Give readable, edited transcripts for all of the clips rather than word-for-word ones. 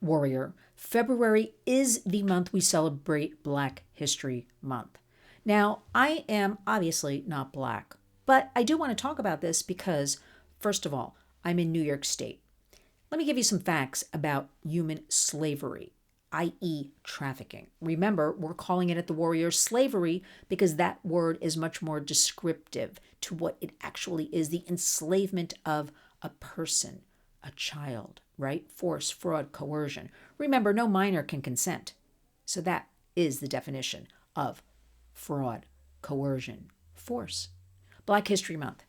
warrior, February is the month we celebrate Black History Month. Now, I am obviously not Black, but I do want to talk about this because, first of all, I'm in New York State. Let me give you some facts about human slavery, i.e., trafficking. Remember, we're calling it at the Warrior slavery because that word is much more descriptive to what it actually is, the enslavement of a person, a child, right? Force, fraud, coercion. Remember, no minor can consent. So that is the definition of fraud, coercion, force. Black History Month.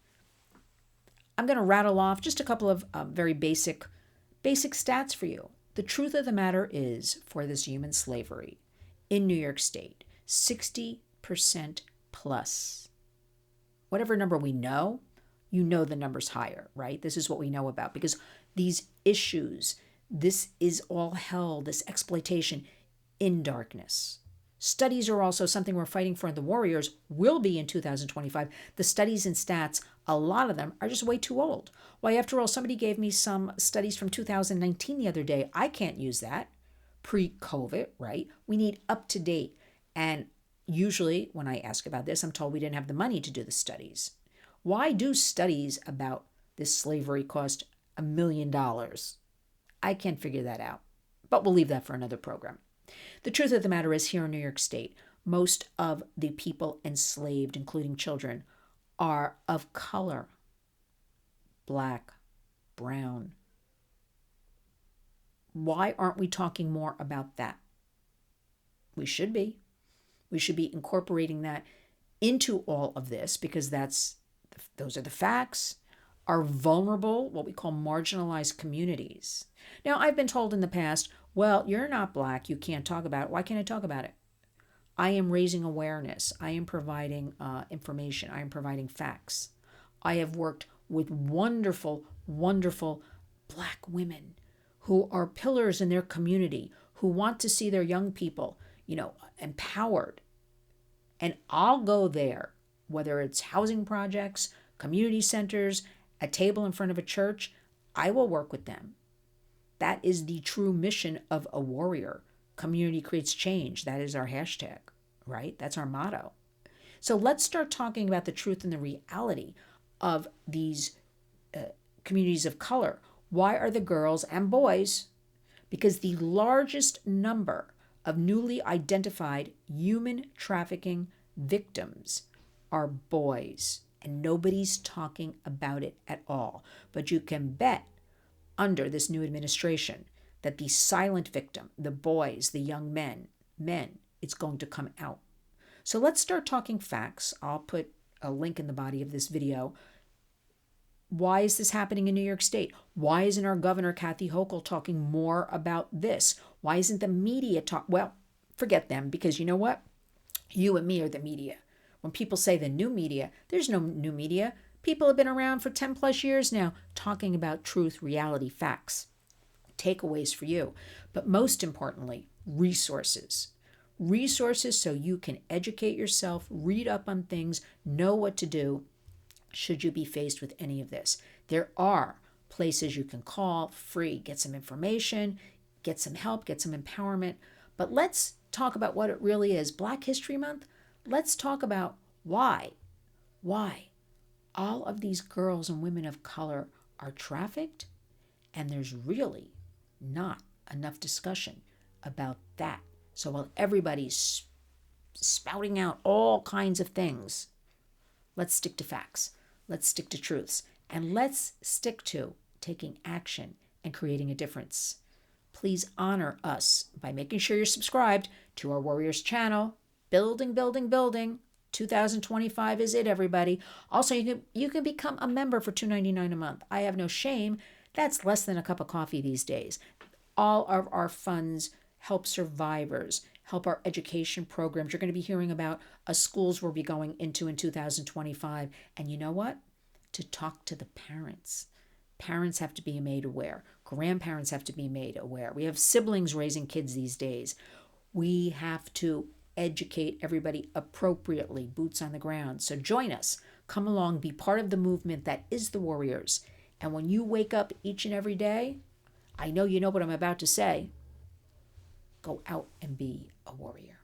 I'm going to rattle off just a couple of very basic stats for you. The truth of the matter is, for this human slavery in New York State, 60% plus. Whatever number we know, you know the number's higher, right? This is what we know about because these issues, this is all held, this exploitation in darkness. Studies are also something we're fighting for in the Warriors, will be in 2025. The studies and stats, a lot of them are just way too old. Why, after all, somebody gave me some studies from 2019 the other day. I can't use that. Pre-COVID, right? We need up to date. And usually when I ask about this, I'm told we didn't have the money to do the studies. Why do studies about this slavery cost $1 million? I can't figure that out, but we'll leave that for another program. The truth of the matter is, here in New York State, most of the people enslaved, including children, are of color. Black, brown. Why aren't we talking more about that? We should be. We should be incorporating that into all of this because those are the facts. Are vulnerable, what we call marginalized communities. Now, I've been told in the past, well, you're not Black, you can't talk about it. Why can't I talk about it? I am raising awareness. I am providing information. I am providing facts. I have worked with wonderful, wonderful Black women who are pillars in their community, who want to see their young people, empowered. And I'll go there, whether it's housing projects, community centers, a table in front of a church, I will work with them. That is the true mission of a warrior. Community creates change. That is our hashtag, right? That's our motto. So let's start talking about the truth and the reality of these communities of color. Why are the girls and boys? Because the largest number of newly identified human trafficking victims are boys. And nobody's talking about it at all. But you can bet under this new administration that the silent victim, the boys, the young men, it's going to come out. So let's start talking facts. I'll put a link in the body of this video. Why is this happening in New York State? Why isn't our governor, Kathy Hochul, talking more about this? Why isn't the media Well, forget them, because you know what? You and me are the media. When people say the new media, there's no new media. People have been around for 10 plus years now talking about truth, reality, facts, takeaways for you. But most importantly, resources. Resources so you can educate yourself, read up on things, know what to do should you be faced with any of this. There are places you can call free, get some information, get some help, get some empowerment. But let's talk about what it really is. Black History Month. Let's talk about why all of these girls and women of color are trafficked, and there's really not enough discussion about that. So while everybody's spouting out all kinds of things, let's stick to facts, let's stick to truths, and let's stick to taking action and creating a difference. Please honor us by making sure you're subscribed to our Warriors channel. Building, building, building. 2025 is it, everybody. Also, you can become a member for $2.99 a month. I have no shame. That's less than a cup of coffee these days. All of our funds help survivors, help our education programs. You're going to be hearing about schools we'll be going into in 2025. And you know what? To talk to the parents. Parents have to be made aware. Grandparents have to be made aware. We have siblings raising kids these days. We have to educate everybody appropriately, boots on the ground. So join us. Come along, be part of the movement that is the Warriors. And when you wake up each and every day, I know you know what I'm about to say. go out and be a warrior.